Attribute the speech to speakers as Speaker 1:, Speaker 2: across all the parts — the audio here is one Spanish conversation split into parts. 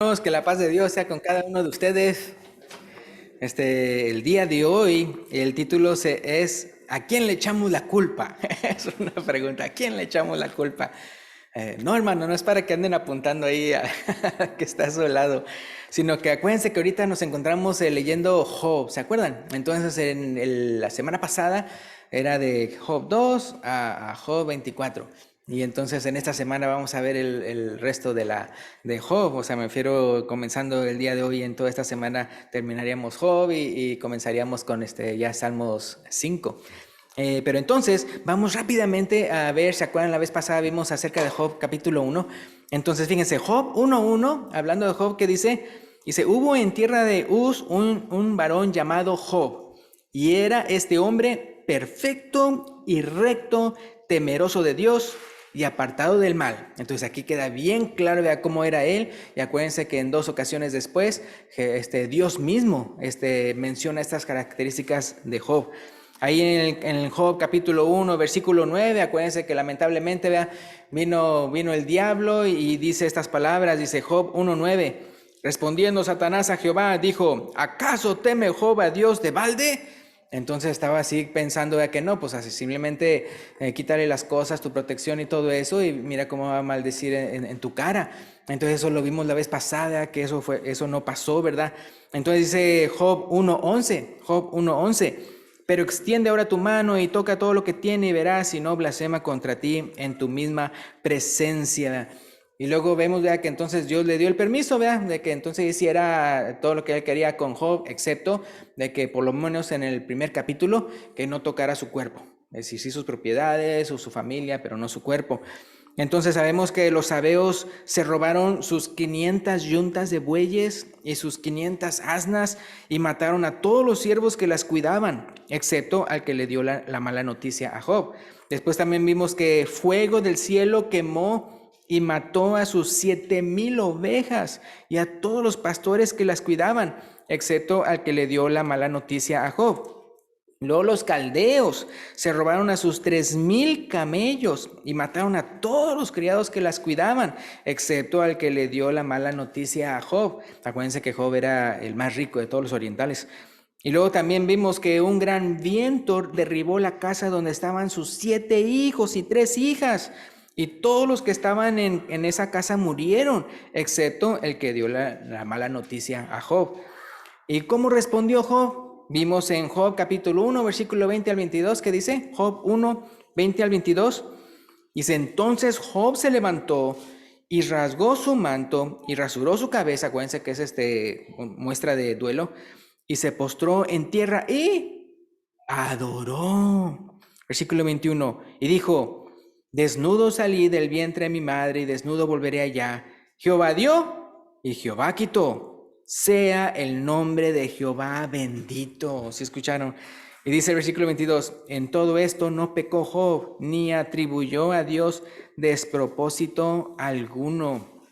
Speaker 1: Que la paz de Dios sea con cada uno de ustedes. El día de hoy, el título es ¿a quién le echamos la culpa? Es una pregunta, ¿a quién le echamos la culpa? No, hermano, no es para que anden apuntando ahí a que está a su lado, sino que acuérdense que ahorita nos encontramos leyendo Job, ¿se acuerdan? Entonces, la semana pasada era de Job 2 a Job 24. Y entonces en esta semana vamos a ver el resto de Job, o sea, me refiero comenzando el día de hoy, en toda esta semana terminaríamos Job y comenzaríamos con ya Salmos 5. Pero entonces vamos rápidamente a ver, ¿se acuerdan? La vez pasada vimos acerca de Job capítulo 1. Entonces fíjense, Job 1:1, hablando de Job, que dice, hubo en tierra de Uz un varón llamado Job, y era este hombre perfecto y recto, temeroso de Dios y apartado del mal. Entonces aquí queda bien claro de cómo era él, y acuérdense que en 2 ocasiones después Dios mismo menciona estas características de Job. Ahí en el Job capítulo 1, versículo 9, acuérdense que lamentablemente vino el diablo y dice estas palabras, dice Job 1:9, respondiendo Satanás a Jehová, dijo, ¿acaso teme Job a Dios de balde? Entonces estaba así pensando que no, pues así simplemente quítale las cosas, tu protección y todo eso, y mira cómo va a maldecir en tu cara. Entonces eso lo vimos la vez pasada, que eso no pasó, ¿verdad? Entonces dice Job 1:11, pero extiende ahora tu mano y toca todo lo que tiene y verás si no blasfema contra ti en tu misma presencia. Y luego vemos que entonces Dios le dio el permiso, de que entonces hiciera todo lo que él quería con Job, excepto de que por lo menos en el primer capítulo, que no tocara su cuerpo. Es decir, sí sus propiedades o su familia, pero no su cuerpo. Entonces sabemos que los sabeos se robaron sus 500 yuntas de bueyes y sus 500 asnas y mataron a todos los siervos que las cuidaban, excepto al que le dio la mala noticia a Job. Después también vimos que fuego del cielo quemó y mató a sus 7,000 ovejas y a todos los pastores que las cuidaban, excepto al que le dio la mala noticia a Job. Luego los caldeos se robaron a sus 3,000 camellos y mataron a todos los criados que las cuidaban, excepto al que le dio la mala noticia a Job. Acuérdense que Job era el más rico de todos los orientales. Y luego también vimos que un gran viento derribó la casa donde estaban sus 7 hijos y 3 hijas. Y todos los que estaban en esa casa murieron, excepto el que dio la mala noticia a Job. ¿Y cómo respondió Job? Vimos en Job capítulo 1, versículo 20 al 22, que dice, Job 1, 20 al 22, dice, entonces Job se levantó y rasgó su manto y rasuró su cabeza, acuérdense que es muestra de duelo, y se postró en tierra y adoró. Versículo 21, y dijo, desnudo salí del vientre de mi madre y desnudo volveré allá. Jehová dio y Jehová quitó. Sea el nombre de Jehová bendito. ¿Sí escucharon? Y dice el versículo 22, en todo esto no pecó Job, ni atribuyó a Dios despropósito alguno.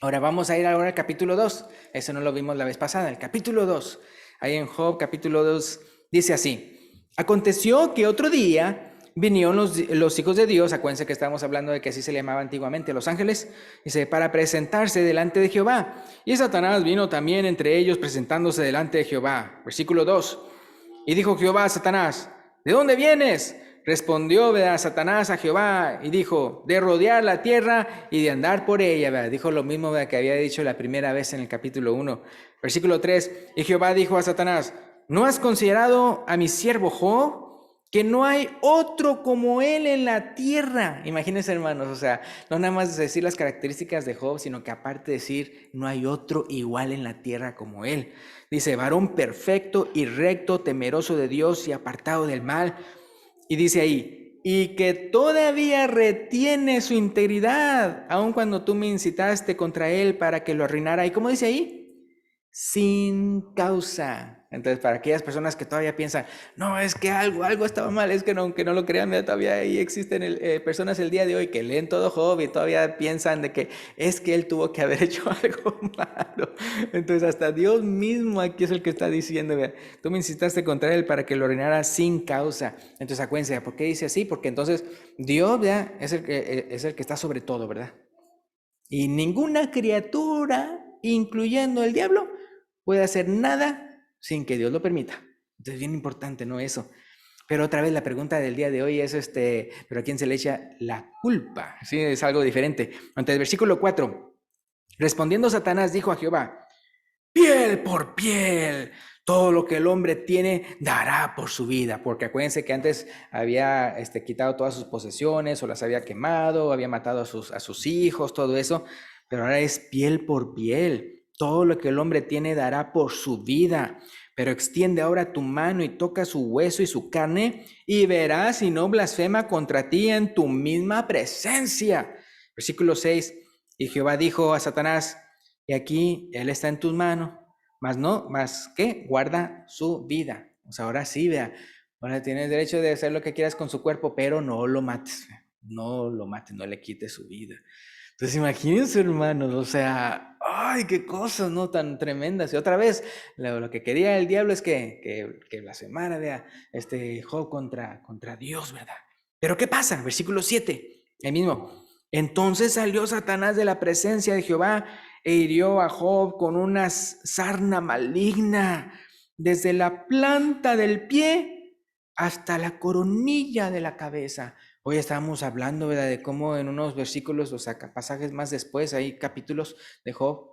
Speaker 1: Ahora vamos a ir ahora al capítulo 2. Eso no lo vimos la vez pasada. El capítulo 2. Ahí en Job capítulo 2 dice así. Aconteció que otro día vinieron los hijos de Dios, acuérdense que estábamos hablando de que así se le llamaba antiguamente los ángeles, dice, para presentarse delante de Jehová. Y Satanás vino también entre ellos presentándose delante de Jehová. Versículo 2. Y dijo Jehová a Satanás, ¿de dónde vienes? Respondió Satanás a Jehová y dijo, de rodear la tierra y de andar por ella. ¿Verdad? Dijo lo mismo que había dicho la primera vez en el capítulo 1. Versículo 3. Y Jehová dijo a Satanás, ¿no has considerado a mi siervo Job? Que no hay otro como él en la tierra. Imagínense, hermanos, o sea, no nada más decir las características de Job, sino que aparte decir, no hay otro igual en la tierra como él. Dice, varón perfecto y recto, temeroso de Dios y apartado del mal. Y dice ahí, y que todavía retiene su integridad, aun cuando tú me incitaste contra él para que lo arruinara. ¿Y cómo dice ahí? Sin causa. Entonces, para aquellas personas que todavía piensan, no, es que algo estaba mal, es que no lo crean, todavía ahí existen personas el día de hoy que leen todo Job y todavía piensan de que es que él tuvo que haber hecho algo malo. Entonces, hasta Dios mismo aquí es el que está diciendo, tú me incitaste contra él para que lo arruinara sin causa. Entonces, acuérdense, ¿por qué dice así? Porque entonces Dios es el que está sobre todo, ¿verdad? Y ninguna criatura incluyendo el diablo, puede hacer nada sin que Dios lo permita. Entonces, bien importante, ¿no? Eso. Pero otra vez la pregunta del día de hoy es, ¿pero a quién se le echa la culpa? Sí, es algo diferente. Entonces, versículo 4. Respondiendo Satanás dijo a Jehová, piel por piel, todo lo que el hombre tiene dará por su vida. Porque acuérdense que antes había quitado todas sus posesiones o las había quemado, había matado a sus hijos, todo eso. Pero ahora es piel por piel. Todo lo que el hombre tiene dará por su vida. Pero extiende ahora tu mano y toca su hueso y su carne y verás si no blasfema contra ti en tu misma presencia. Versículo 6. Y Jehová dijo a Satanás, y aquí él está en tus manos, más que guarda su vida. O sea, ahora sí, vea, ahora tienes derecho de hacer lo que quieras con su cuerpo, pero no lo mates, no lo mates, no le quites su vida. Entonces imagínense, hermanos, o sea, ay, qué cosas, ¿no? Tan tremendas. Y otra vez, lo que quería el diablo es que blasfemara, vea, Job contra Dios, ¿verdad? Pero ¿qué pasa? Versículo 7, el mismo. Entonces salió Satanás de la presencia de Jehová e hirió a Job con una sarna maligna, desde la planta del pie hasta la coronilla de la cabeza. Hoy estábamos hablando, ¿verdad?, de cómo en unos versículos, o sea, pasajes más después, hay capítulos de Job,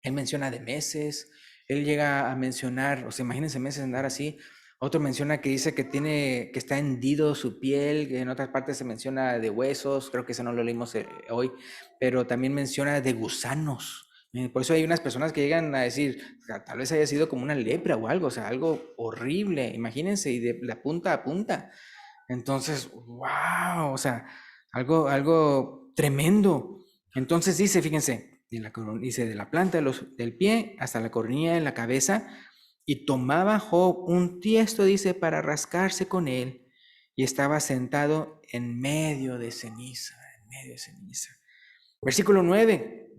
Speaker 1: él menciona de meses, él llega a mencionar, o sea, imagínense meses andar así. Otro menciona que dice que está hendido su piel, que en otras partes se menciona de huesos, creo que eso no lo leímos hoy, pero también menciona de gusanos. Por eso hay unas personas que llegan a decir, tal vez haya sido como una lepra o algo, o sea, algo horrible, imagínense, y de la punta a punta. Entonces, wow, o sea, algo tremendo. Entonces dice, fíjense, dice de la planta del pie hasta la coronilla de la cabeza, y tomaba Job un tiesto, dice, para rascarse con él, y estaba sentado en medio de ceniza, en medio de ceniza. Versículo 9.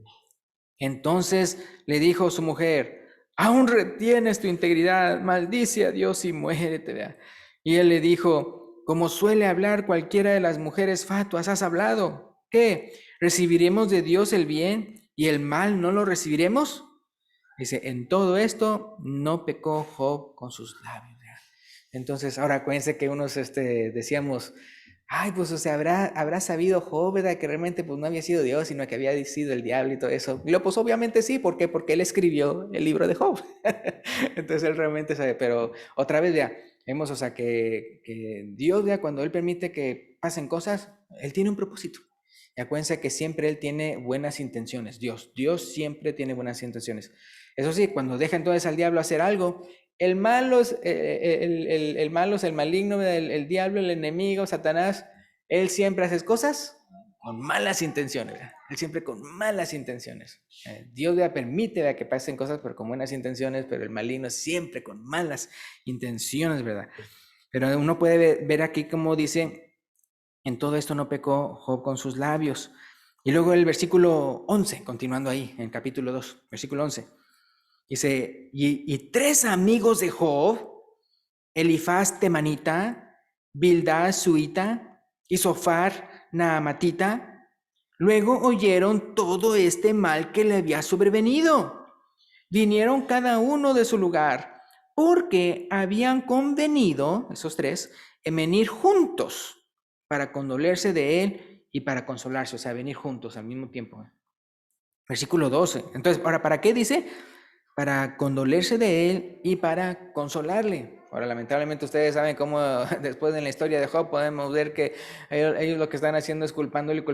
Speaker 1: Entonces le dijo su mujer, aún retienes tu integridad, maldice a Dios y muérete. ¿Vea? Y él le dijo, como suele hablar cualquiera de las mujeres fatuas, has hablado. ¿Qué? ¿Recibiremos de Dios el bien y el mal no lo recibiremos? Dice, en todo esto no pecó Job con sus labios. ¿Vea? Entonces, ahora acuérdense que unos decíamos, ay, pues, o sea, habrá sabido Job, ¿verdad?, que realmente pues no había sido Dios, sino que había sido el diablo y todo eso. Y pues obviamente sí, ¿por qué? Porque él escribió el libro de Job. Entonces él realmente sabe, pero otra vez, ya, vemos, o sea, que Dios, ya, cuando él permite que pasen cosas, él tiene un propósito. Y acuérdense que siempre él tiene buenas intenciones. Dios siempre tiene buenas intenciones. Eso sí, cuando deja entonces al diablo hacer algo, el malo, el malo, el maligno, el diablo, el enemigo, Satanás, él siempre hace cosas con malas intenciones, ¿verdad? Él siempre con malas intenciones. Dios le permite, ¿verdad?, que pasen cosas, pero con buenas intenciones, pero el maligno siempre con malas intenciones, ¿verdad? Pero uno puede ver aquí como dice, en todo esto no pecó Job con sus labios. Y luego el versículo 11, continuando ahí, en el capítulo 2, versículo 11. Dice, y tres amigos de Job, Elifaz temanita, Bildad suita y Sofar naamatita, luego oyeron todo este mal que le había sobrevenido. Vinieron cada uno de su lugar, porque habían convenido, esos tres, en venir juntos para condolerse de él y para consolarse, o sea, venir juntos al mismo tiempo. Versículo 12. Entonces, ahora, ¿para qué dice? Para condolerse de él y para consolarle. Ahora, lamentablemente ustedes saben cómo después en la historia de Job podemos ver que ellos lo que están haciendo es culpándolo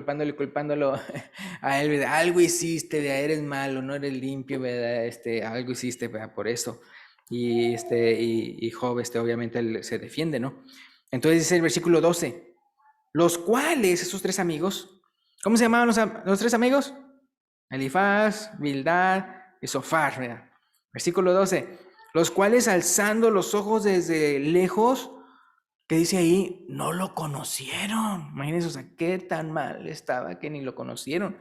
Speaker 1: a él, ¿verdad? Algo hiciste, ¿verdad? Eres malo, no eres limpio, ¿verdad? Algo hiciste, ¿verdad?, por eso. Y Job, obviamente él se defiende, ¿no? Entonces dice el versículo 12, los cuales, esos tres amigos, ¿cómo se llamaban los tres amigos? Elifaz, Bildad y Sofar, ¿verdad? Versículo 12, los cuales alzando los ojos desde lejos, que dice ahí, no lo conocieron. Imagínense, o sea, qué tan mal estaba que ni lo conocieron.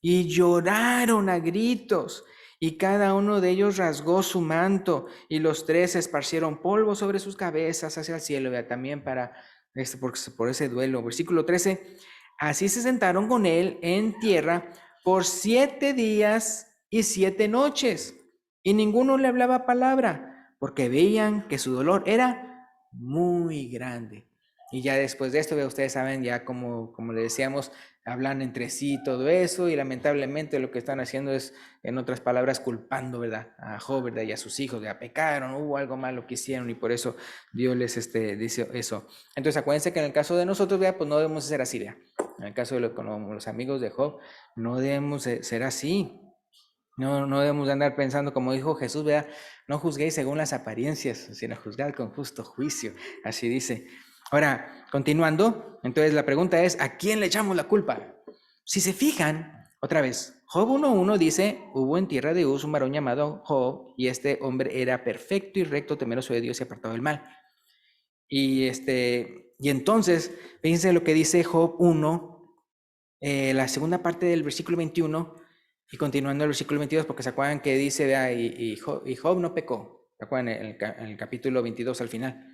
Speaker 1: Y lloraron a gritos, y cada uno de ellos rasgó su manto, y los tres esparcieron polvo sobre sus cabezas hacia el cielo, ¿verdad? También por ese duelo. Versículo 13, así se sentaron con él en tierra por 7 días y 7 noches, y ninguno le hablaba palabra, porque veían que su dolor era muy grande. Y ya después de esto, ustedes saben, ya como le decíamos, hablan entre sí todo eso, y lamentablemente lo que están haciendo es, en otras palabras, culpando, ¿verdad? A Job, ¿verdad? Y a sus hijos, ya pecaron, hubo algo malo que hicieron, y por eso Dios les dice eso. Entonces acuérdense que en el caso de nosotros, ¿verdad? Pues no debemos ser así, ¿verdad? En el caso de como los amigos de Job, no debemos ser así. No debemos andar pensando, como dijo Jesús, ¿verdad? No juzguéis según las apariencias, sino juzgad con justo juicio. Así dice. Ahora, continuando, entonces la pregunta es, ¿a quién le echamos la culpa? Si se fijan, otra vez, Job 1:1 dice, hubo en tierra de Uz un varón llamado Job, y este hombre era perfecto y recto, temeroso de Dios y apartado del mal. Y entonces, fíjense lo que dice Job 1, la segunda parte del versículo 21, y continuando el versículo 22, porque se acuerdan que dice, vea, y Job no pecó, se acuerdan en el capítulo 22 al final.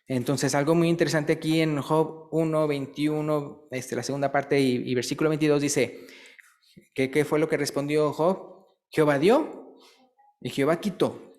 Speaker 1: Entonces, algo muy interesante aquí en Job 1, 21, la segunda parte y versículo 22 dice, ¿qué fue lo que respondió Job? Jehová dio y Jehová quitó,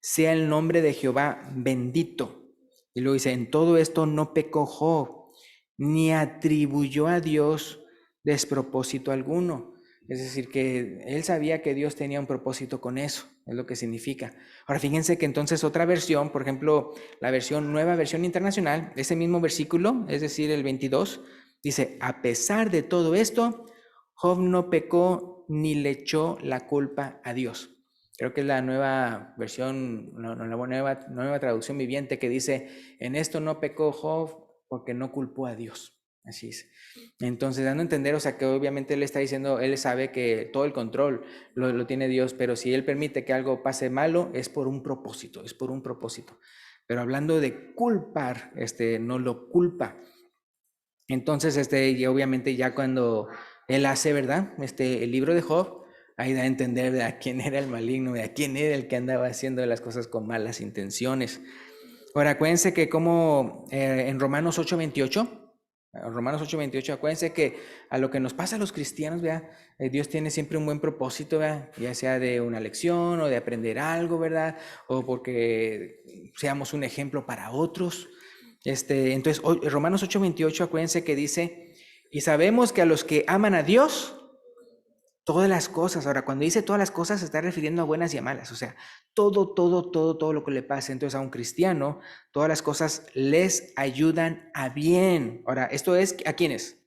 Speaker 1: sea el nombre de Jehová bendito. Y luego dice, en todo esto no pecó Job, ni atribuyó a Dios despropósito alguno. Es decir, que él sabía que Dios tenía un propósito con eso, es lo que significa. Ahora, fíjense que entonces otra versión, por ejemplo, la nueva versión internacional, ese mismo versículo, es decir, el 22, dice, a pesar de todo esto, Job no pecó ni le echó la culpa a Dios. Creo que es la nueva versión, la nueva traducción viviente que dice, en esto no pecó Job porque no culpó a Dios. Así es. Entonces, dando a entender, o sea, que obviamente él está diciendo, él sabe que todo el control lo tiene Dios, pero si él permite que algo pase malo, es por un propósito, es por un propósito. Pero hablando de culpar, no lo culpa. Entonces, y obviamente ya cuando él hace, ¿verdad? El libro de Job, ahí da a entender de a quién era el maligno, de a quién era el que andaba haciendo las cosas con malas intenciones. Ahora, acuérdense que como en Romanos 8:28, acuérdense que a lo que nos pasa a los cristianos, ¿verdad? Dios tiene siempre un buen propósito, ¿verdad? Ya sea de una lección o de aprender algo, ¿verdad? O porque seamos un ejemplo para otros. Entonces, Romanos 8:28, acuérdense que dice, y sabemos que a los que aman a Dios, todas las cosas, ahora cuando dice todas las cosas se está refiriendo a buenas y a malas, o sea, todo lo que le pase. Entonces a un cristiano, todas las cosas les ayudan a bien. Ahora, esto es, ¿a quiénes?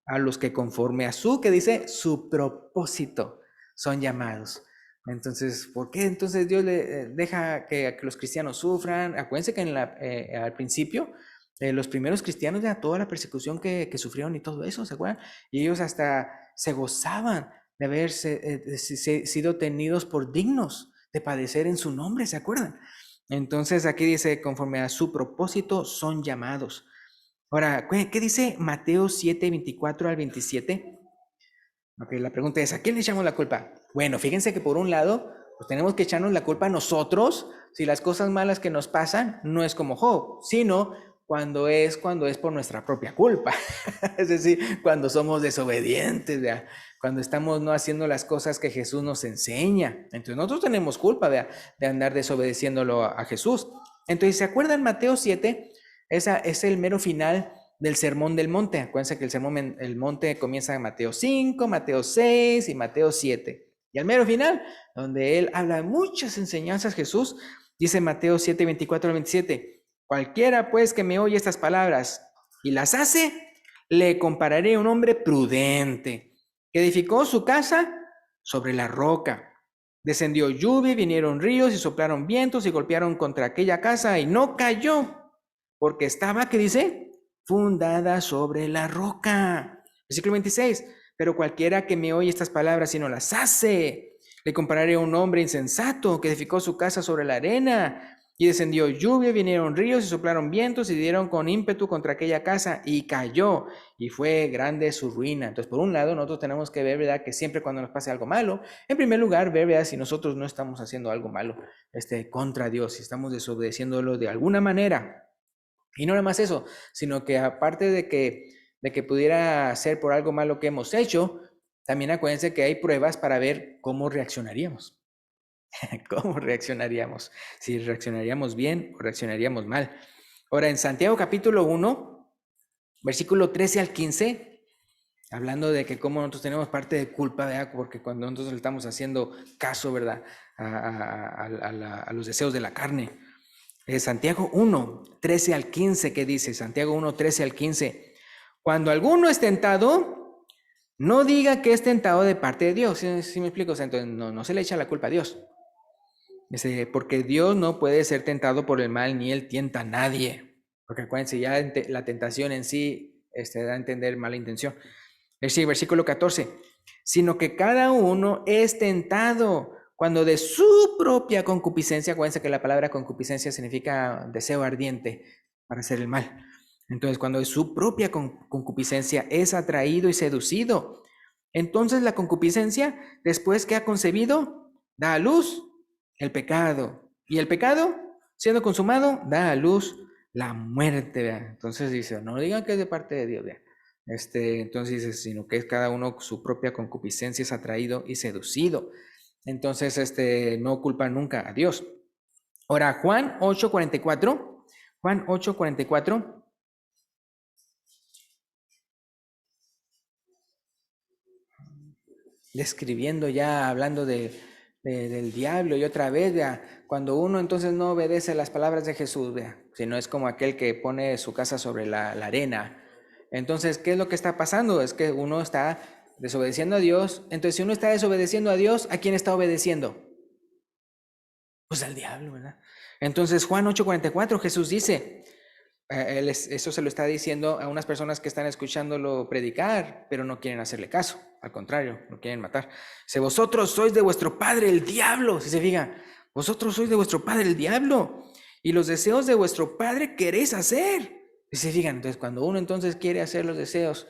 Speaker 1: A los que conforme a ¿qué dice? Su propósito son llamados. Entonces, ¿por qué entonces Dios le deja que los cristianos sufran? Acuérdense que al principio, los primeros cristianos, ya toda la persecución que sufrieron y todo eso, ¿se acuerdan? Y ellos hasta se gozaban de haber sido tenidos por dignos de padecer en su nombre, ¿se acuerdan? Entonces aquí dice, conforme a su propósito son llamados. Ahora, ¿qué dice Mateo 7:24 al 27? Ok, la pregunta es, ¿a quién le echamos la culpa? Bueno, fíjense que por un lado, pues tenemos que echarnos la culpa a nosotros si las cosas malas que nos pasan no es como Job, sino cuando es por nuestra propia culpa. Es decir, cuando somos desobedientes, ¿verdad? Cuando estamos no haciendo las cosas que Jesús nos enseña. Entonces nosotros tenemos culpa, ¿verdad? De andar desobedeciéndolo a Jesús. Entonces, ¿se acuerdan Mateo 7? Esa es el mero final del Sermón del Monte. Acuérdense que el Sermón del Monte comienza en Mateo 5, Mateo 6 y Mateo 7. Y al mero final, donde él habla de muchas enseñanzas, Jesús, dice Mateo 7:24 al 27, cualquiera pues que me oye estas palabras y las hace, le compararé a un hombre prudente que edificó su casa sobre la roca. Descendió lluvia, vinieron ríos y soplaron vientos y golpearon contra aquella casa y no cayó porque estaba, ¿qué dice? Fundada sobre la roca. Versículo 26, pero cualquiera que me oye estas palabras y no las hace, le compararé a un hombre insensato que edificó su casa sobre la arena y descendió lluvia, vinieron ríos y soplaron vientos y dieron con ímpetu contra aquella casa y cayó y fue grande su ruina. Entonces, por un lado, nosotros tenemos que ver, ¿verdad? Que siempre cuando nos pase algo malo, en primer lugar, ver, ¿verdad? Si nosotros no estamos haciendo algo malo contra Dios, si estamos desobedeciéndolo de alguna manera. Y no nada más eso, sino que aparte de que pudiera ser por algo malo que hemos hecho, también acuérdense que hay pruebas para ver cómo reaccionaríamos. ¿Cómo reaccionaríamos? Si reaccionaríamos bien o reaccionaríamos mal. Ahora, en Santiago capítulo 1, versículo 13 al 15, hablando de que cómo nosotros tenemos parte de culpa, ¿verdad? Porque cuando nosotros le estamos haciendo caso, ¿verdad? A los deseos de la carne. Santiago 1, 13 al 15, ¿qué dice? Santiago 1, 13 al 15. Cuando alguno es tentado, no diga que es tentado de parte de Dios. ¿Sí me explico? O sea, entonces no se le echa la culpa a Dios. Dice, porque Dios no puede ser tentado por el mal, ni Él tienta a nadie. Porque acuérdense, ya la tentación en sí da a entender mala intención. Sí, versículo 14. Sino que cada uno es tentado cuando de su propia concupiscencia, acuérdense que la palabra concupiscencia significa deseo ardiente para hacer el mal. Entonces, cuando de su propia concupiscencia es atraído y seducido, entonces la concupiscencia, después que ha concebido, da a luz el pecado. Y el pecado, siendo consumado, da a luz la muerte. ¿Verdad? Entonces dice, no digan que es de parte de Dios. ¿Verdad? Entonces dice, sino que es cada uno su propia concupiscencia es atraído y seducido. Entonces, no culpa nunca a Dios. Ahora, Juan 8:44, Juan 8:44. Describiendo ya, hablando del diablo y otra vez, vea, cuando uno entonces no obedece las palabras de Jesús, vea, sino es como aquel que pone su casa sobre la arena. Entonces, ¿qué es lo que está pasando? Es que uno está desobedeciendo a Dios. Entonces, si uno está desobedeciendo a Dios, ¿a quién está obedeciendo? Pues al diablo, ¿verdad? Entonces, Juan 8:44, Jesús dice, eso se lo está diciendo a unas personas que están escuchándolo predicar, pero no quieren hacerle caso. Al contrario, lo quieren matar. Dice, vosotros sois de vuestro padre el diablo. Si se fijan, vosotros sois de vuestro padre el diablo. Y los deseos de vuestro padre queréis hacer. Si se fijan, entonces cuando uno entonces quiere hacer los deseos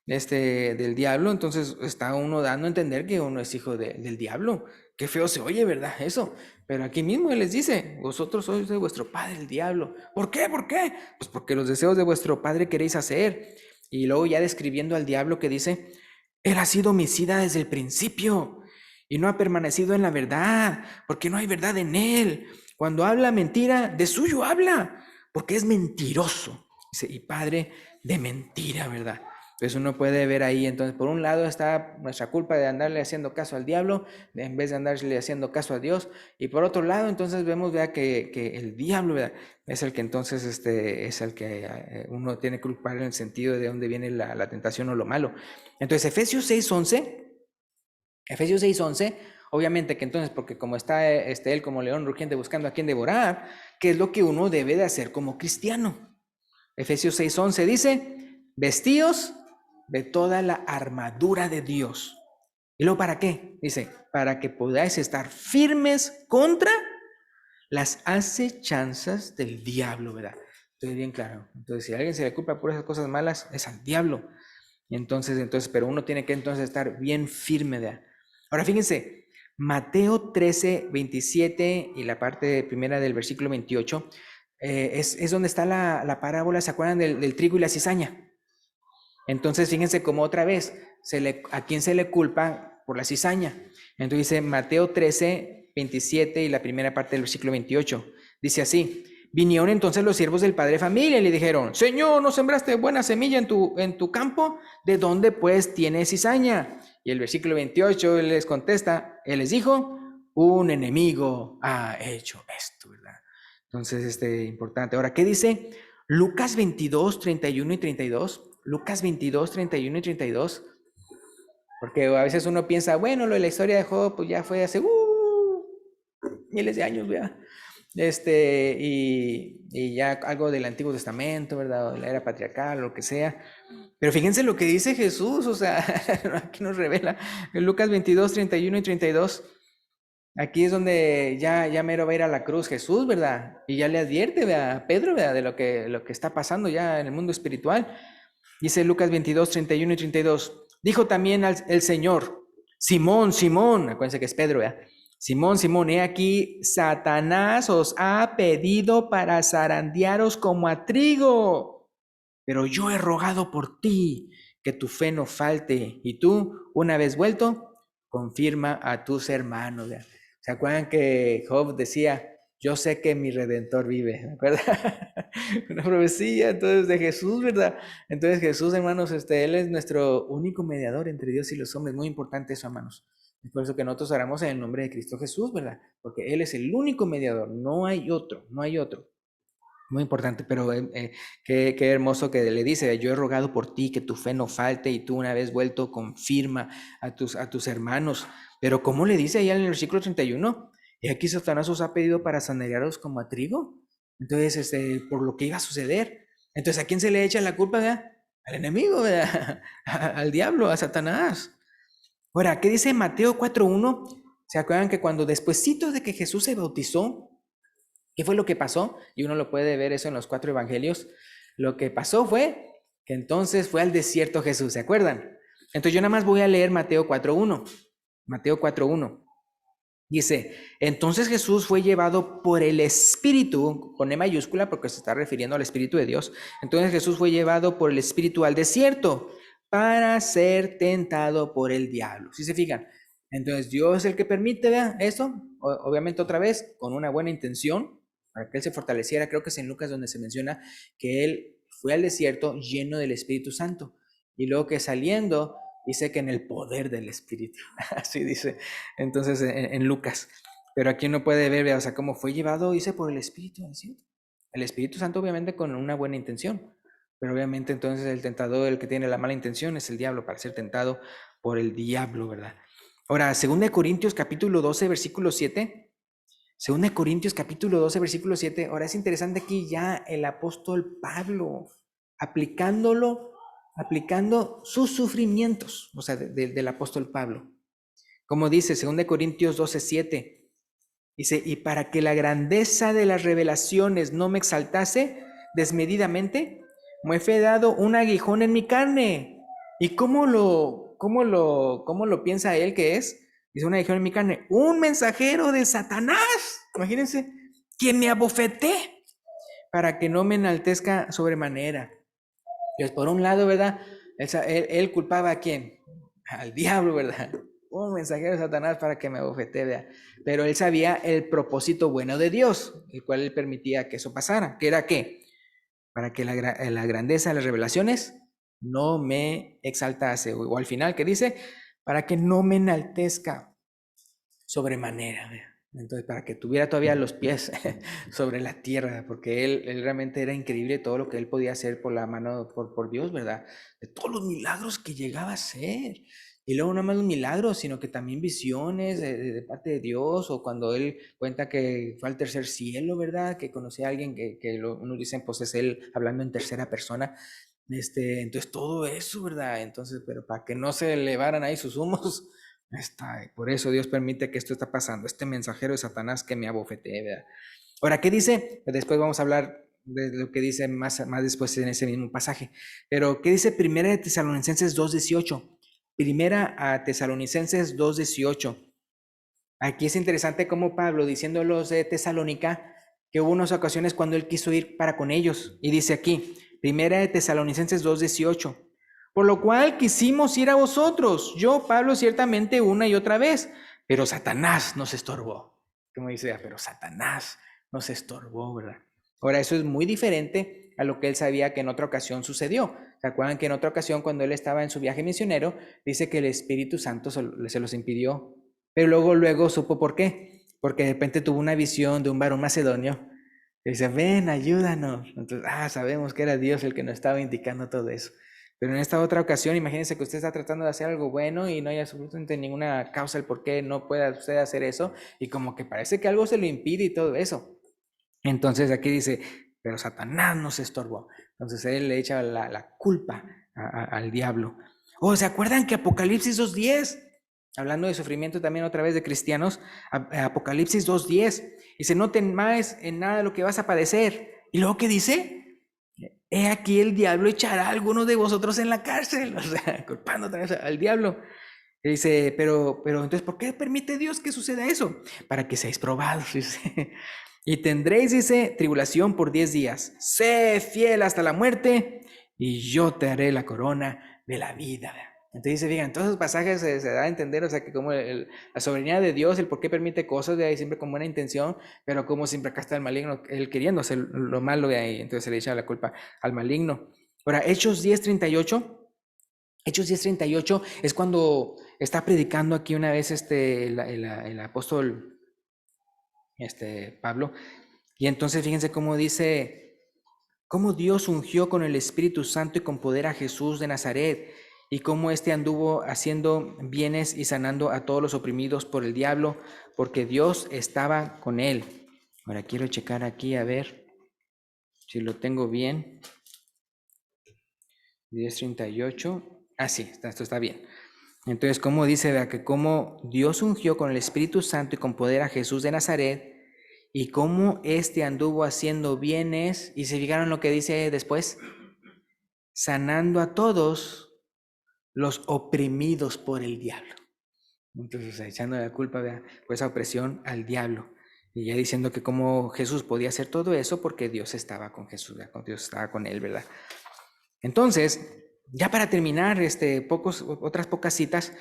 Speaker 1: del diablo, entonces está uno dando a entender que uno es hijo del diablo. Qué feo se oye, ¿verdad? Eso. Pero aquí mismo él les dice, vosotros sois de vuestro padre el diablo. ¿Por qué? ¿Por qué? Pues porque los deseos de vuestro padre queréis hacer. Y luego ya describiendo al diablo que dice, él ha sido homicida desde el principio y no ha permanecido en la verdad, porque no hay verdad en él. Cuando habla mentira, de suyo habla, porque es mentiroso. Dice, y padre de mentira, ¿verdad? Entonces uno puede ver ahí, entonces por un lado está nuestra culpa de andarle haciendo caso al diablo, en vez de andarle haciendo caso a Dios, y por otro lado entonces vemos que el diablo, ¿verdad? Es el que entonces es el que uno tiene que culpar en el sentido de dónde viene la tentación o lo malo. Entonces Efesios 6:11, obviamente que entonces, porque como está él como león rugiente buscando a quien devorar, ¿qué es lo que uno debe de hacer como cristiano? Efesios 6:11 dice, vestíos de toda la armadura de Dios. ¿Y luego para qué? Dice, para que podáis estar firmes contra las acechanzas del diablo, ¿verdad? Estoy bien claro. Entonces, si a alguien se le culpa por esas cosas malas, es al diablo. Y entonces, pero uno tiene que entonces estar bien firme, ¿verdad? Ahora, fíjense, Mateo 13:27 y la parte primera del versículo 28, es donde está la parábola, ¿se acuerdan del trigo y la cizaña? Entonces, fíjense cómo otra vez, ¿a quién se le culpa por la cizaña? Entonces dice Mateo 13:27 y la primera parte del versículo 28. Dice así, vinieron entonces los siervos del padre de familia y le dijeron, Señor, ¿no sembraste buena semilla en tu campo? ¿De dónde pues tiene cizaña? Y el versículo 28 él les contesta, él les dijo, un enemigo ha hecho esto, ¿verdad? Entonces, importante. Ahora, ¿qué dice Lucas 22:31 y 32? Lucas 22:31 y 32. Porque a veces uno piensa, bueno, lo de la historia de Job, pues ya fue hace miles de años, ¿verdad? Y ya algo del Antiguo Testamento, ¿verdad? O de la era patriarcal, o lo que sea. Pero fíjense lo que dice Jesús, o sea, aquí nos revela, en Lucas 22:31 y 32. Aquí es donde ya mero va a ir a la cruz Jesús, ¿verdad? Y ya le advierte, ¿verdad? A Pedro, ¿verdad? De lo que está pasando ya en el mundo espiritual. Dice Lucas 22:31 y 32. Dijo también el Señor, Simón, Simón, acuérdense que es Pedro, ¿verdad? Simón, Simón, he aquí, Satanás os ha pedido para zarandearos como a trigo, pero yo he rogado por ti que tu fe no falte. Y tú, una vez vuelto, confirma a tus hermanos. ¿Verdad? ¿Se acuerdan que Job decía, yo sé que mi Redentor vive? ¿Me acuerdan? Una profecía entonces de Jesús, ¿verdad? Entonces Jesús, hermanos, Él es nuestro único mediador entre Dios y los hombres. Muy importante eso, hermanos. Es por eso que nosotros oramos en el nombre de Cristo Jesús, ¿verdad? Porque Él es el único mediador, no hay otro, no hay otro. Muy importante, pero qué hermoso que le dice, yo he rogado por ti que tu fe no falte y tú una vez vuelto confirma a tus hermanos. Pero ¿cómo le dice allá en el versículo 31? Y aquí Satanás os ha pedido para sanearos como a trigo. Entonces, por lo que iba a suceder. Entonces, ¿a quién se le echa la culpa? ¿Verdad? Al enemigo, ¿verdad? Al diablo, a Satanás. Ahora, ¿qué dice Mateo 4:1? ¿Se acuerdan que cuando despuesito de que Jesús se bautizó, qué fue lo que pasó? Y uno lo puede ver eso en los 4 evangelios. Lo que pasó fue que entonces fue al desierto Jesús, ¿se acuerdan? Entonces yo nada más voy a leer Mateo 4:1. Mateo 4:1. Dice, entonces Jesús fue llevado por el Espíritu, con E mayúscula porque se está refiriendo al Espíritu de Dios. Entonces Jesús fue llevado por el Espíritu al desierto para ser tentado por el diablo. ¿Sí se fijan? Entonces Dios es el que permite, ¿verdad? Eso, obviamente otra vez, con una buena intención, para que él se fortaleciera. Creo que es en Lucas donde se menciona que él fue al desierto lleno del Espíritu Santo. Y luego que saliendo, dice que en el poder del Espíritu. Así dice entonces en Lucas. Pero aquí uno puede ver, o sea, cómo fue llevado, dice, por el Espíritu, ¿sí? El Espíritu Santo obviamente con una buena intención. Pero obviamente entonces el tentador, el que tiene la mala intención, es el diablo para ser tentado por el diablo, ¿verdad? Ahora, 2 Corintios capítulo 12, versículo 7. 2 Corintios capítulo 12, versículo 7. Ahora es interesante aquí ya el apóstol Pablo aplicando sus sufrimientos, o sea, del apóstol Pablo. Como dice 2 Corintios 12, 7. Dice, y para que la grandeza de las revelaciones no me exaltase desmedidamente, me fue dado un aguijón en mi carne. ¿Y cómo lo piensa él que es? Dice, un aguijón en mi carne, un mensajero de Satanás, imagínense, quien me abofeté para que no me enaltezca sobremanera. Pues por un lado, ¿verdad? Él culpaba a quién? Al diablo, ¿verdad? Un mensajero de Satanás para que me abofetee, ¿verdad? Pero él sabía el propósito bueno de Dios, el cual él permitía que eso pasara. ¿Qué era qué? Para que la grandeza de las revelaciones no me exaltase. O al final, ¿qué dice? Para que no me enaltezca sobremanera, ¿verdad? Entonces, para que tuviera todavía los pies sobre la tierra, porque él realmente era increíble todo lo que él podía hacer por la mano, por Dios, ¿verdad? De todos los milagros que llegaba a hacer. Y luego no más los milagros, sino que también visiones de parte de Dios, o cuando él cuenta que fue al tercer cielo, ¿verdad? Que conocía a alguien unos dicen, pues es él hablando en tercera persona. Entonces todo eso, ¿verdad? Entonces, pero para que no se elevaran ahí sus humos, por eso Dios permite que esto está pasando, este mensajero de Satanás que me abofetee, ¿verdad? Ahora, ¿qué dice? Pues después vamos a hablar de lo que dice más después en ese mismo pasaje. Pero, ¿qué dice Primera de Tesalonicenses 2:18? Primera a Tesalonicenses 2:18. Aquí es interesante como Pablo, diciendo a los de Tesalónica, que hubo unas ocasiones cuando él quiso ir para con ellos. Y dice aquí, Primera de Tesalonicenses 2:18. Por lo cual quisimos ir a vosotros, yo, Pablo, ciertamente una y otra vez, pero Satanás nos estorbó. Como dice, pero Satanás nos estorbó, ¿verdad? Ahora, eso es muy diferente a lo que él sabía que en otra ocasión sucedió. ¿Se acuerdan que en otra ocasión, cuando él estaba en su viaje misionero, dice que el Espíritu Santo se los impidió? Pero luego supo por qué. Porque de repente tuvo una visión de un varón macedonio. Y dice, ven, ayúdanos. Entonces, sabemos que era Dios el que nos estaba indicando todo eso. Pero en esta otra ocasión, imagínense que usted está tratando de hacer algo bueno y no hay absolutamente ninguna causa el por qué no pueda usted hacer eso. Y como que parece que algo se lo impide y todo eso. Entonces aquí dice, pero Satanás nos estorbó. Entonces él le echa la culpa al diablo. ¿Se acuerdan que Apocalipsis 2:10? Hablando de sufrimiento también otra vez de cristianos, Apocalipsis 2:10. Dice, no temáis en nada lo que vas a padecer. ¿Y luego qué dice? He aquí el diablo echará a algunos de vosotros en la cárcel. O sea, culpando también al diablo. Y dice, pero entonces, ¿por qué permite Dios que suceda eso? Para que seáis probados, dice. Y tendréis, dice, tribulación por 10 días. Sé fiel hasta la muerte y yo te haré la corona de la vida. Entonces, fíjense, en todos esos pasajes se da a entender, o sea, que como la soberanía de Dios, el por qué permite cosas de ahí siempre con buena intención, pero como siempre acá está el maligno, él queriendo hacer lo malo de ahí, entonces se le echa la culpa al maligno. Ahora, Hechos 10:38 es cuando está predicando aquí una vez el apóstol Pablo, y entonces fíjense cómo dice, cómo Dios ungió con el Espíritu Santo y con poder a Jesús de Nazaret, y cómo anduvo haciendo bienes y sanando a todos los oprimidos por el diablo, porque Dios estaba con él. Ahora quiero checar aquí a ver si lo tengo bien. 10:38. Ah, sí, esto está bien. Entonces, ¿cómo dice? Vea que cómo Dios ungió con el Espíritu Santo y con poder a Jesús de Nazaret, y cómo anduvo haciendo bienes, y se fijaron lo que dice después, sanando a todos los oprimidos por el diablo. Entonces, echando la culpa, vea, por esa opresión al diablo. Y ya diciendo que cómo Jesús podía hacer todo eso porque Dios estaba con Jesús, ¿verdad? Dios estaba con él, ¿verdad? Entonces, ya para terminar, otras pocas citas,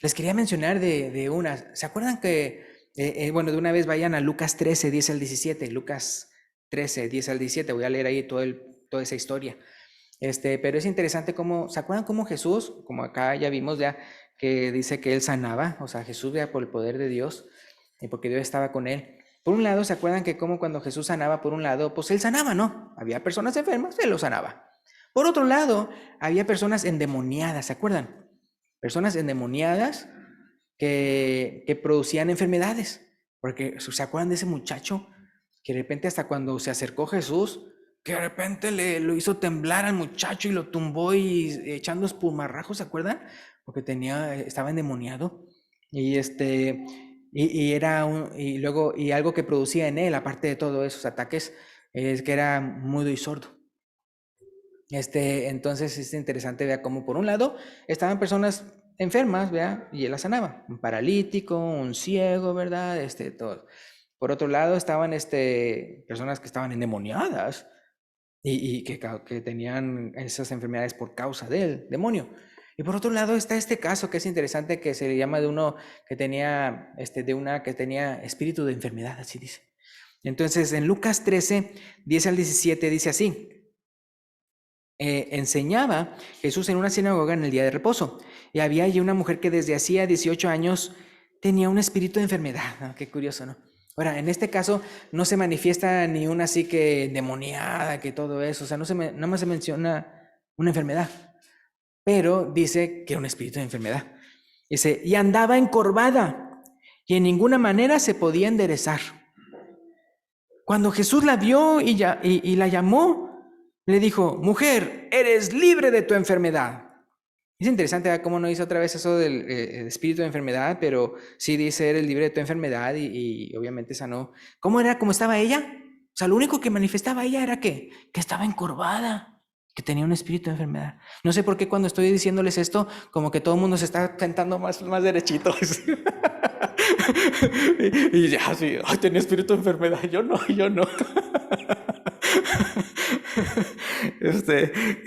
Speaker 1: les quería mencionar de unas. ¿Se acuerdan que, bueno, de una vez vayan a Lucas 13, 10 al 17? Lucas 13, 10 al 17. Voy a leer ahí toda esa historia. Pero es interesante cómo, ¿se acuerdan cómo Jesús, como acá ya vimos ya, que dice que él sanaba? O sea, Jesús ya por el poder de Dios y porque Dios estaba con él. Por un lado, ¿se acuerdan que como cuando Jesús sanaba, por un lado, pues él sanaba, ¿no? Había personas enfermas, él los sanaba. Por otro lado, había personas endemoniadas, ¿se acuerdan? Personas endemoniadas que producían enfermedades. Porque, ¿se acuerdan de ese muchacho que de repente hasta cuando se acercó Jesús, que de repente lo hizo temblar al muchacho y lo tumbó y echando espumarrajos, ¿se acuerdan? Porque estaba endemoniado. Y y algo que producía en él, aparte de todos esos ataques, es que era mudo y sordo. Entonces es interesante, vea cómo por un lado estaban personas enfermas, vea, y él las sanaba, un paralítico, un ciego, ¿verdad? Todo. Por otro lado estaban personas que estaban endemoniadas y que tenían esas enfermedades por causa del demonio. Y por otro lado está este caso que es interesante, que se le llama de uno que tenía, de una que tenía espíritu de enfermedad, así dice. Entonces en Lucas 13, 10 al 17 dice así. Enseñaba Jesús en una sinagoga en el día de reposo, y había allí una mujer que desde hacía 18 años tenía un espíritu de enfermedad. ¿No? Qué curioso, ¿no? Ahora, en este caso no se manifiesta ni una así que endemoniada, que todo eso, o sea, nada más se menciona una enfermedad, pero dice que era un espíritu de enfermedad. Dice, y andaba encorvada, y en ninguna manera se podía enderezar. Cuando Jesús la vio y la llamó, le dijo, mujer, eres libre de tu enfermedad. Es interesante, ¿verdad? Cómo no dice otra vez eso del espíritu de enfermedad, pero sí dice, eres libre de tu enfermedad y obviamente sanó. ¿Cómo era? ¿Cómo estaba ella? O sea, lo único que manifestaba ella era que estaba encorvada, que tenía un espíritu de enfermedad. No sé por qué cuando estoy diciéndoles esto, como que todo el mundo se está cantando más derechito. y ya, sí, ay, tenía espíritu de enfermedad. Yo no.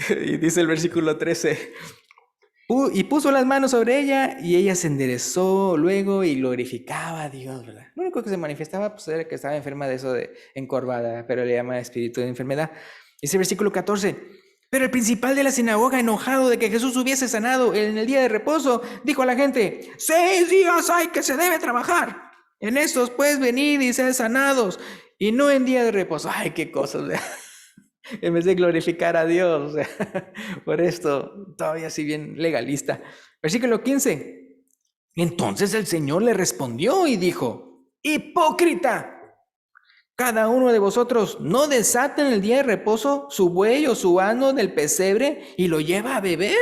Speaker 1: Y dice el versículo 13, y puso las manos sobre ella y ella se enderezó luego y glorificaba a Dios, ¿verdad? Lo único que se manifestaba pues, era que estaba enferma de eso de encorvada, pero le llama espíritu de enfermedad. Dice el versículo 14, pero el principal de la sinagoga, enojado de que Jesús hubiese sanado en el día de reposo, dijo a la gente, 6 días hay que se debe trabajar. En estos puedes venir y ser sanados, y no en día de reposo. Ay, qué cosas, ¿verdad? En vez de glorificar a Dios, o sea, por esto, todavía así bien legalista. Versículo 15. Entonces el Señor le respondió y dijo, hipócrita, cada uno de vosotros no desata en el día de reposo su buey o su asno del pesebre y lo lleva a beber.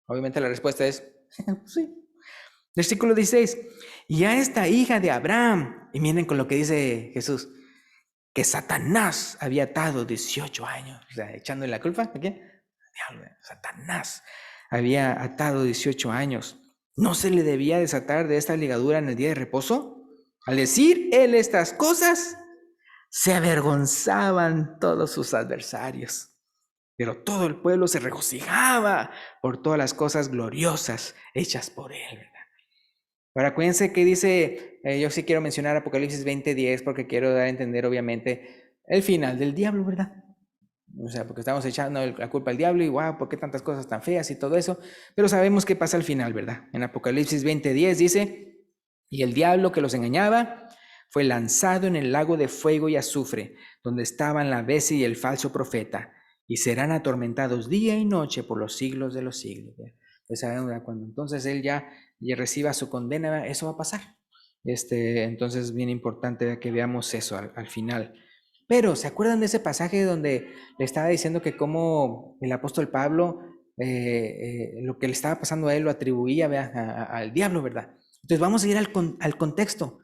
Speaker 1: Obviamente la respuesta es, sí. Versículo 16. Y a esta hija de Abraham, y miren con lo que dice Jesús, que Satanás había atado 18 años, o sea, echándole la culpa, ¿a quién? Diablo, Satanás había atado 18 años. ¿No se le debía desatar de esta ligadura en el día de reposo? Al decir él estas cosas, se avergonzaban todos sus adversarios. pero todo el pueblo se regocijaba por todas las cosas gloriosas hechas por él, ¿verdad? Ahora, acuérdense que dice, yo sí quiero mencionar Apocalipsis 20:10 porque quiero dar a entender, obviamente, el final del diablo, ¿verdad? O sea, porque estamos echando la culpa al diablo y wow, ¿por qué tantas cosas tan feas y todo eso? Pero sabemos qué pasa al final, ¿verdad? En Apocalipsis 20:10 dice, y el diablo que los engañaba fue lanzado en el lago de fuego y azufre, donde estaban la bestia y el falso profeta, y serán atormentados día y noche por los siglos de los siglos. Pues sabemos, cuando entonces él ya reciba su condena, eso va a pasar. Entonces es bien importante que veamos eso al final. Pero, ¿se acuerdan de ese pasaje donde le estaba diciendo que como el apóstol Pablo, lo que le estaba pasando a él lo atribuía, al diablo, ¿verdad? Entonces vamos a ir al contexto,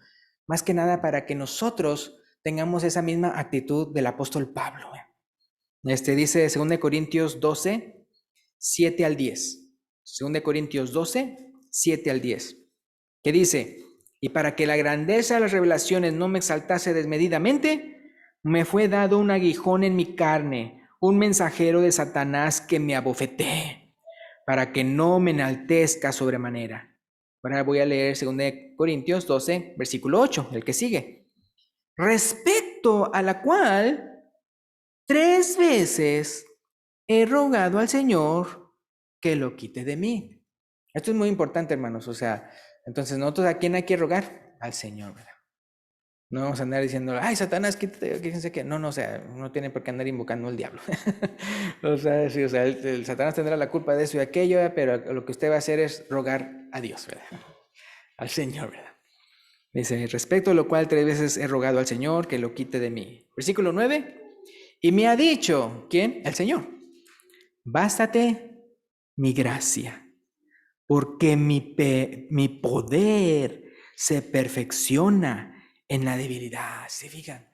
Speaker 1: más que nada para que nosotros tengamos esa misma actitud del apóstol Pablo. Dice 2 Corintios 12, 7 al 10. 2 Corintios 12, 7 al 10. Que dice, y para que la grandeza de las revelaciones no me exaltase desmedidamente, me fue dado un aguijón en mi carne, un mensajero de Satanás que me abofeté, para que no me enaltezca sobremanera. Ahora voy a leer 2 Corintios 12, versículo 8, el que sigue. Respecto a la cual 3 veces he rogado al Señor que lo quite de mí. Esto es muy importante, hermanos. O sea, entonces nosotros ¿a quién hay que rogar? Al Señor, ¿verdad? No vamos a andar diciendo, ay, Satanás, quítate, fíjense que no, o sea, no tiene por qué andar invocando al diablo. O sea, sí, o sea, el Satanás tendrá la culpa de eso y aquello, pero lo que usted va a hacer es rogar a Dios, ¿verdad? Al Señor, ¿verdad? Dice, respecto a lo cual 3 veces he rogado al Señor que lo quite de mí. Versículo 9. Y me ha dicho, ¿quién? El Señor. Bástate mi gracia, porque mi poder se perfecciona en la debilidad. ¿Se fijan?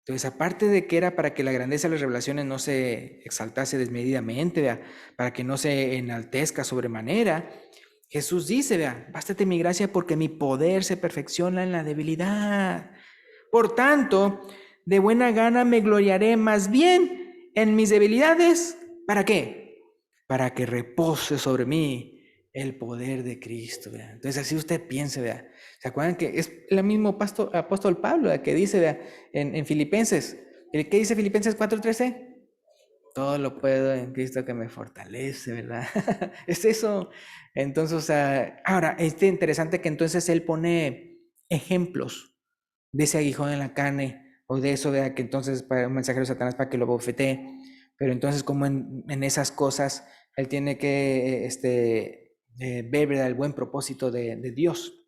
Speaker 1: Entonces, aparte de que era para que la grandeza de las revelaciones no se exaltase desmedidamente, ¿vea? Para que no se enaltezca sobremanera, Jesús dice, vea, bástate mi gracia porque mi poder se perfecciona en la debilidad. Por tanto, de buena gana me gloriaré más bien en mis debilidades. ¿Para qué? Para que repose sobre mí el poder de Cristo. ¿Vea? Entonces así usted piense, ¿vea? ¿Se acuerdan que es el mismo apóstol Pablo que dice, ¿vea? En Filipenses? ¿Qué dice Filipenses 4:13? Todo lo puedo en Cristo que me fortalece, ¿verdad? Es eso. Entonces, o sea, ahora, es interesante que entonces él pone ejemplos de ese aguijón en la carne, o de eso, de que entonces para un mensajero de Satanás para que lo bofetee, pero entonces como en esas cosas, él tiene que ver, ¿verdad?, el buen propósito de Dios.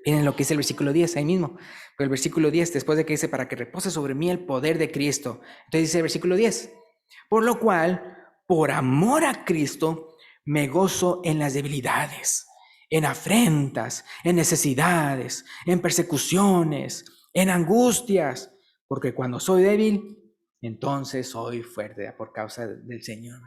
Speaker 1: Miren lo que dice el versículo 10, ahí mismo. Pero el versículo 10, después de que dice, para que repose sobre mí el poder de Cristo. Entonces dice el versículo 10, por lo cual, por amor a Cristo, me gozo en las debilidades, en afrentas, en necesidades, en persecuciones, en angustias, porque cuando soy débil, entonces soy fuerte por causa del Señor.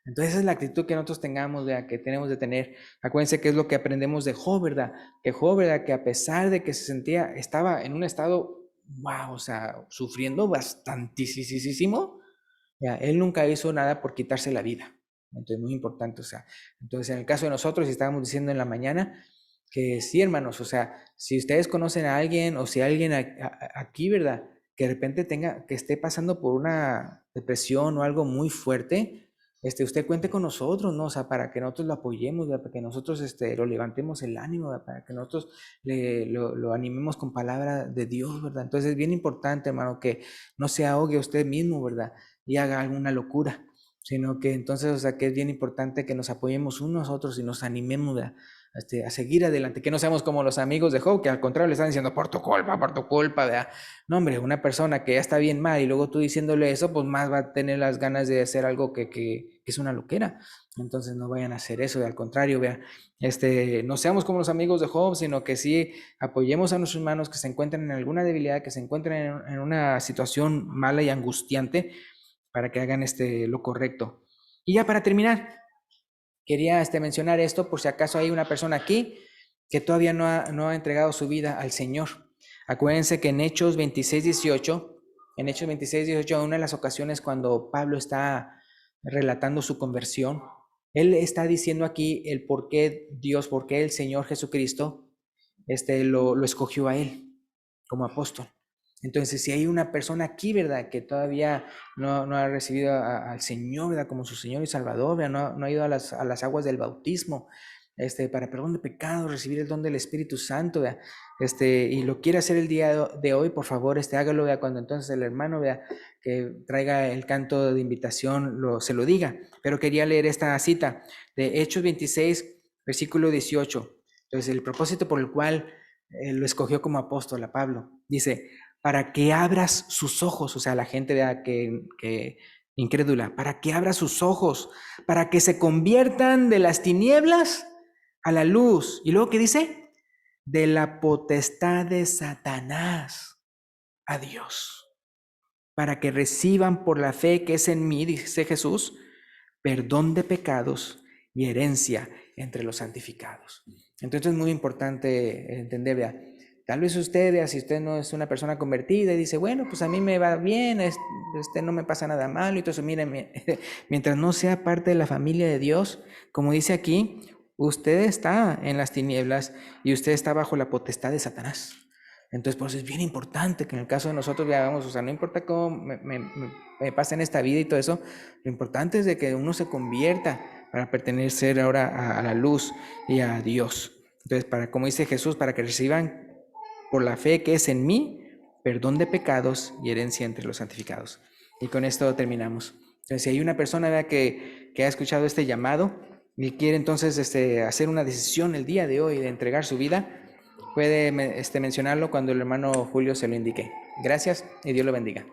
Speaker 1: Entonces esa es la actitud que nosotros tengamos, ¿verdad?, que tenemos de tener. Acuérdense que es lo que aprendemos de Job, ¿verdad? Que Job, ¿verdad?, que a pesar de que se sentía, estaba en un estado, wow, o sea, sufriendo bastantísimo, él nunca hizo nada por quitarse la vida. Entonces, muy importante, o sea, entonces en el caso de nosotros, si estábamos diciendo en la mañana, que sí, hermanos, o sea, si ustedes conocen a alguien o si alguien aquí, ¿verdad?, que de repente que esté pasando por una depresión o algo muy fuerte, usted cuente con nosotros, ¿no? O sea, para que nosotros lo apoyemos, ¿verdad?, para que nosotros lo levantemos el ánimo, ¿verdad?, para que nosotros lo animemos con palabra de Dios, ¿verdad? Entonces es bien importante, hermano, que no se ahogue usted mismo, ¿verdad?, y haga alguna locura, sino que entonces, o sea, que es bien importante que nos apoyemos unos a otros y nos animemos a seguir adelante, que no seamos como los amigos de Job, que al contrario le están diciendo, por tu culpa, ¿verdad? No, hombre, una persona que ya está bien mal y luego tú diciéndole eso, pues más va a tener las ganas de hacer algo que es una loquera. Entonces no vayan a hacer eso, al contrario, vea, no seamos como los amigos de Job, sino que sí apoyemos a nuestros hermanos que se encuentran en alguna debilidad, que se encuentran en una situación mala y angustiante, para que hagan lo correcto. Y ya para terminar, quería mencionar esto por si acaso hay una persona aquí que todavía no ha entregado su vida al Señor. Acuérdense que en Hechos 26:18, una de las ocasiones cuando Pablo está relatando su conversión. Él está diciendo aquí el por qué Dios, por qué el Señor Jesucristo lo escogió a él como apóstol. Entonces, si hay una persona aquí, ¿verdad?, que todavía no ha recibido al Señor, ¿verdad?, como su Señor y Salvador, ¿verdad?, no ha ido a las aguas del bautismo, para perdón de pecados, recibir el don del Espíritu Santo, ¿verdad?, y lo quiere hacer el día de hoy, por favor, hágalo, ¿verdad?, cuando entonces el hermano, ¿verdad?, que traiga el canto de invitación, se lo diga. Pero quería leer esta cita de Hechos 26, versículo 18. Entonces, el propósito por el cual lo escogió como apóstol a Pablo, dice, para que abras sus ojos, o sea, la gente vea que incrédula, para que abra sus ojos, para que se conviertan de las tinieblas a la luz. Y luego, ¿qué dice? De la potestad de Satanás a Dios, para que reciban por la fe que es en mí, dice Jesús, perdón de pecados y herencia entre los santificados. Entonces es muy importante entender, vea, tal vez usted, vea, si usted no es una persona convertida y dice, bueno, pues a mí me va bien, no me pasa nada malo y todo eso, mire, mientras no sea parte de la familia de Dios, como dice aquí, usted está en las tinieblas y usted está bajo la potestad de Satanás. Entonces, por eso es bien importante que en el caso de nosotros veamos, o sea, no importa cómo me pasa en esta vida y todo eso, lo importante es de que uno se convierta para pertenecer ahora a la luz y a Dios. Entonces, como dice Jesús, para que reciban por la fe que es en mí, perdón de pecados y herencia entre los santificados. Y con esto terminamos. Entonces, si hay una persona, ¿verdad?, que ha escuchado este llamado y quiere entonces hacer una decisión el día de hoy de entregar su vida, puede mencionarlo cuando el hermano Julio se lo indique. Gracias y Dios lo bendiga.